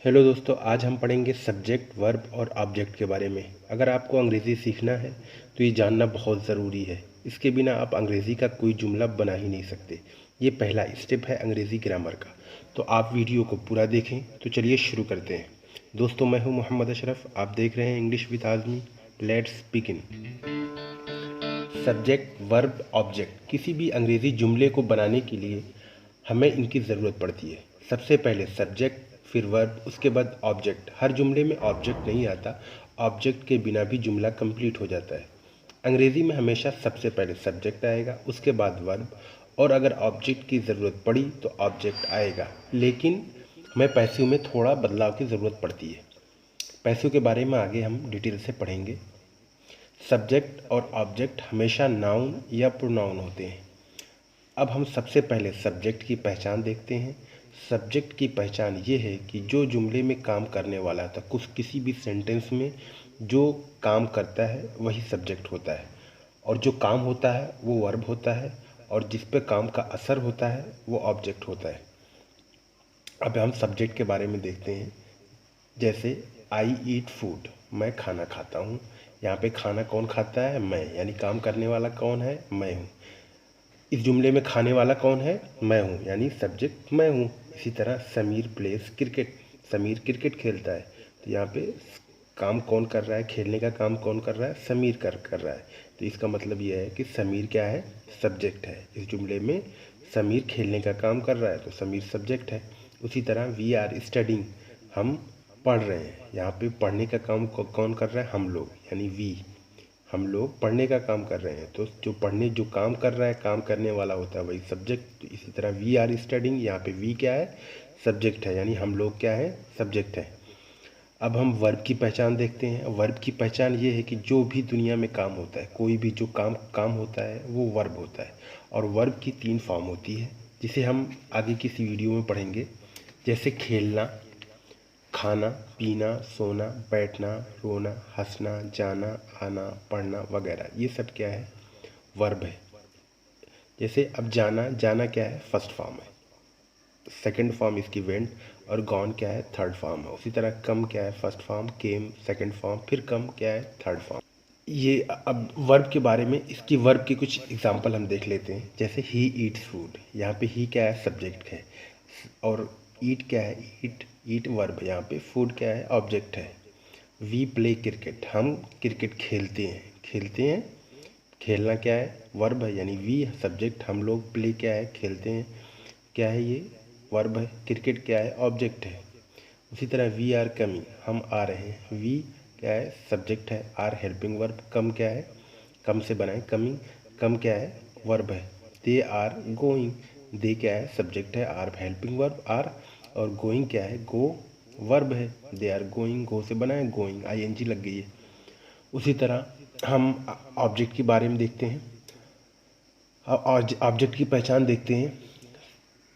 Hello दोस्तों, आज हम पढ़ेंगे सब्जेक्ट, वर्ब और ऑब्जेक्ट के बारे में। अगर आपको अंग्रेज़ी सीखना है तो ये जानना बहुत ज़रूरी है। इसके बिना आप अंग्रेज़ी का कोई जुमला बना ही नहीं सकते। ये पहला स्टेप है अंग्रेज़ी ग्रामर का। तो आप वीडियो को पूरा देखें। तो चलिए शुरू करते हैं। दोस्तों, मैं हूँ मोहम्मद अशरफ, आप देख रहे हैं English with Azmi. Let's begin. Subject, verb, object किसी भी अंग्रेज़ी जुमले को बनाने के लिए हमें इनकी ज़रूरत पड़ती है। सबसे पहले सब्जेक्ट, फिर वर्ब, उसके बाद ऑब्जेक्ट। हर जुमले में ऑब्जेक्ट नहीं आता, ऑब्जेक्ट के बिना भी जुमला कंप्लीट हो जाता है। अंग्रेज़ी में हमेशा सबसे पहले सब्जेक्ट आएगा, उसके बाद वर्ब, और अगर ऑब्जेक्ट की ज़रूरत पड़ी तो ऑब्जेक्ट आएगा। लेकिन हमें पैसिव में थोड़ा बदलाव की ज़रूरत पड़ती है। पैसिव के बारे में आगे हम डिटेल से पढ़ेंगे। सब्जेक्ट और ऑब्जेक्ट हमेशा नाउन या प्रोनाउन होते हैं। अब हम सबसे पहले सब्जेक्ट की पहचान देखते हैं। सब्जेक्ट की पहचान ये है कि जो जुमले में काम करने वाला था, कुछ किसी भी सेंटेंस में जो काम करता है वही सब्जेक्ट होता है, और जो काम होता है वो वर्ब होता है, और जिस पे काम का असर होता है वो ऑब्जेक्ट होता है। अब हम सब्जेक्ट के बारे में देखते हैं। जैसे आई ईट फूड, मैं खाना खाता हूँ। यहाँ पे खाना कौन खाता है? मैं, यानी काम करने वाला कौन है? मैं हूँ। इस जुमले में खाने वाला कौन है? मैं हूँ, यानी सब्जेक्ट मैं हूँ। इसी तरह Sameer place cricket, Sameer cricket खेलता है। तो यहाँ पे काम कौन कर रहा है? खेलने का काम कौन कर रहा है? समीर कर रहा है। तो इसका मतलब यह है कि समीर क्या है? सब्जेक्ट है। इस जुमले में समीर खेलने का काम कर रहा है तो समीर सब्जेक्ट है। उसी तरह वी आर स्टडिंग, हम पढ़ रहे हैं। यहाँ पे पढ़ने का काम कौन कर रहा है? हम लोग, यानी वी, हम लोग पढ़ने का काम कर रहे हैं। तो जो काम कर रहा है, काम करने वाला होता है वही सब्जेक्ट। तो इसी तरह वी आर स्टडिंग, यहाँ पे वी क्या है? सब्जेक्ट है, यानी हम लोग क्या है? सब्जेक्ट है। अब हम वर्ब की पहचान देखते हैं। वर्ब की पहचान ये है कि जो भी दुनिया में काम होता है, कोई भी जो काम होता है वो वर्ब होता है। और वर्ब की 3 फॉर्म होती है, जिसे हम आगे किसी वीडियो में पढ़ेंगे। जैसे खेलना, खाना, पीना, सोना, बैठना, रोना, हंसना, जाना, आना, पढ़ना वगैरह, ये सब क्या है? वर्ब है। जैसे अब जाना, जाना क्या है? फर्स्ट फॉर्म है। सेकंड फॉर्म इसकी वेंट, और गॉन क्या है? थर्ड फॉर्म है। उसी तरह कम क्या है? First form, came second form, फिर कम क्या है? Third form. ये अब वर्ब के बारे में, इसकी वर्ब की कुछ एग्जांपल हम देख लेते हैं। जैसे ही ईट्स फूड, यहाँ पे ही क्या है? सब्जेक्ट है, और ईट क्या है? ईट वर्ब, यहाँ पे फूड क्या है? ऑब्जेक्ट है। वी प्ले क्रिकेट, हम क्रिकेट खेलते हैं। खेलना क्या है? वर्ब है, यानी वी सब्जेक्ट, हम लोग प्ले क्या है? खेलते हैं। क्या है ये? वर्ब है। क्रिकेट क्या है? ऑब्जेक्ट है। उसी तरह वी आर कमिंग, हम आ रहे हैं। वी क्या है? सब्जेक्ट है। Are helping verb. कम क्या है? कम से बनाए कमिंग, कम क्या है? वर्ब है। दे आर गोइंग, दे क्या है? सब्जेक्ट है। आर हेल्पिंग वर्ब आर, और गोइंग क्या है? गो वर्ब है। दे आर गोइंग, गो से बनाए गोइंग, आईएनजी लग गई है। उसी तरह हम ऑब्जेक्ट के बारे में देखते हैं। ऑब्जेक्ट की पहचान देखते हैं।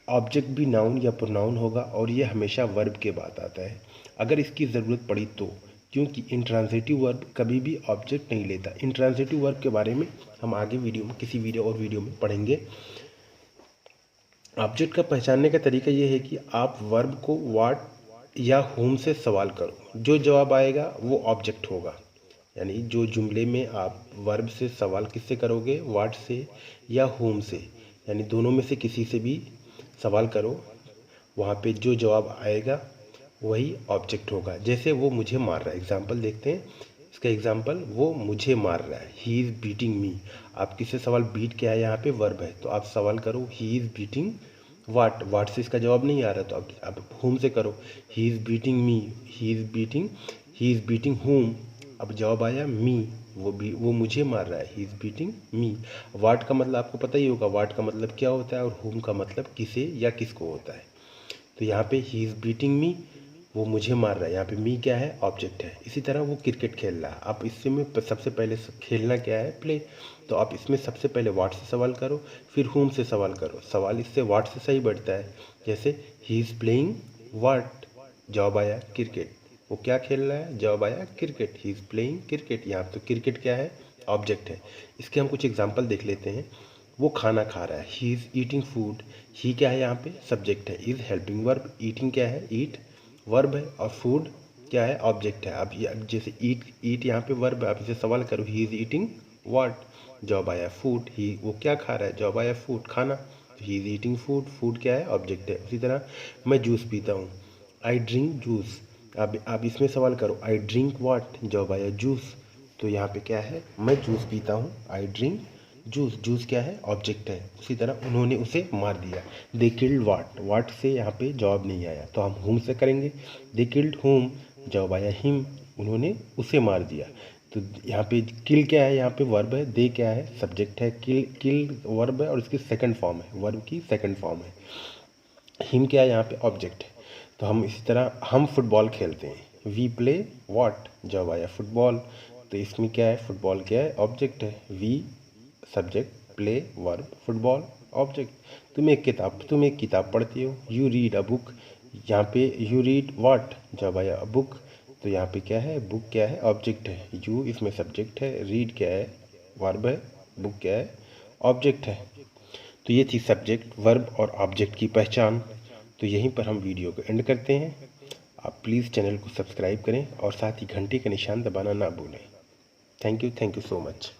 ऑब्जेक्ट भी नाउन या प्रोनाउन होगा, और ये हमेशा वर्ब के बाद आता है अगर इसकी ज़रूरत पड़ी तो, क्योंकि इंट्रांजिटिव वर्ब कभी भी ऑब्जेक्ट नहीं लेता। इंट्रांजिटिव वर्ब के बारे में हम आगे वीडियो में, किसी वीडियो में पढ़ेंगे। ऑब्जेक्ट का पहचानने का तरीका ये है कि आप वर्ब को व्हाट या होम से सवाल करो, जो जवाब आएगा वो ऑब्जेक्ट होगा। यानी जो जुमले में आप वर्ब से सवाल किससे करोगे? व्हाट से या होम से, यानी दोनों में से किसी से भी सवाल करो, वहाँ पे जो जवाब आएगा वही ऑब्जेक्ट होगा। जैसे वो मुझे मार रहा है, एग्जाम्पल देखते हैं इसका एग्जाम्पल। वो मुझे मार रहा है, ही इज़ बीटिंग मी। आप किससे सवाल, बीट क्या है? यहाँ पे वर्ब है, तो आप सवाल करो ही इज़ बीटिंग वाट से इसका जवाब नहीं आ रहा, तो आप होम से करो, he is beating me, he is beating home. अब जवाब आया मी, वो मुझे मार रहा है, ही इज़ बीटिंग मी। वाट का मतलब आपको पता ही होगा, वाट का मतलब क्या होता है, और होम का मतलब किसे या किसको होता है। तो यहाँ पे ही इज़ बीटिंग मी, वो मुझे मार रहा है, यहाँ पे मी क्या है? ऑब्जेक्ट है। इसी तरह वो क्रिकेट खेल रहा है, आप इससे में सबसे पहले खेलना क्या है? प्ले। तो आप इसमें सबसे पहले वाट से सवाल करो, फिर होम से सवाल करो। सवाल इससे वाट से सही बैठता है। जैसे ही इज़ प्लेइंग वाट, जवाब आया क्रिकेट। वो क्या खेल रहा है? जवाब आया cricket, he is playing cricket. यहाँ तो क्रिकेट क्या है? ऑब्जेक्ट है। इसके हम कुछ एग्जाम्पल देख लेते हैं। वो खाना खा रहा है, ही इज़ ईटिंग फूड। ही क्या है? यहाँ पे सब्जेक्ट है। इज़ हेल्पिंग वर्ब, ईटिंग क्या है? ईट वर्ब है और फूड क्या है, ऑब्जेक्ट है। अब जैसे ईट यहाँ पे वर्ब है, आप इसे सवाल करो, he is eating what, job आया फूड, ही वो क्या खा रहा है, जॉब आया फूड, खाना, तो he is eating food, food क्या है, ऑब्जेक्ट है। उसी तरह मैं जूस पीता हूँ, आई ड्रिंक जूस, आप इसमें सवाल करो, आई ड्रिंक व्हाट, जॉब आया जूस, तो यहाँ पे क्या है, मैं जूस पीता हूँ, आई ड्रिंक जूस, जूस क्या है, ऑब्जेक्ट है। उसी तरह उन्होंने उसे मार दिया, दे किल्ड वाट, वाट से यहाँ पे जॉब नहीं आया तो हम हुम से करेंगे, दे किल्ड हुम, जॉब आया हिम, उन्होंने उसे मार दिया। तो यहाँ पे किल क्या है, यहाँ पे वर्ब है, दे क्या है, सब्जेक्ट है, किल वर्ब है और इसकी सेकंड फॉर्म है, वर्ब की सेकंड फॉर्म है। हिम क्या है, यहाँ पे ऑब्जेक्ट है। तो हम इसी तरह हम फुटबॉल खेलते हैं, वी प्ले व्हाट, जब आया फुटबॉल, तो इसमें क्या है, फुटबॉल क्या है, ऑब्जेक्ट है, we subject, play verb, football object. तुम एक किताब पढ़ती हो, यू रीड अ बुक, यहाँ पे यू रीड व्हाट, जब आया बुक, तो यहाँ पे क्या है, बुक क्या है, ऑब्जेक्ट है, यू इसमें सब्जेक्ट है, रीड क्या है, वर्ब है, बुक क्या है, ऑब्जेक्ट है। तो ये थी सब्जेक्ट, वर्ब और ऑब्जेक्ट की पहचान। तो यहीं पर हम वीडियो को एंड करते हैं। आप प्लीज़ चैनल को सब्सक्राइब करें और साथ ही घंटी का निशान दबाना ना भूलें। Thank you so much.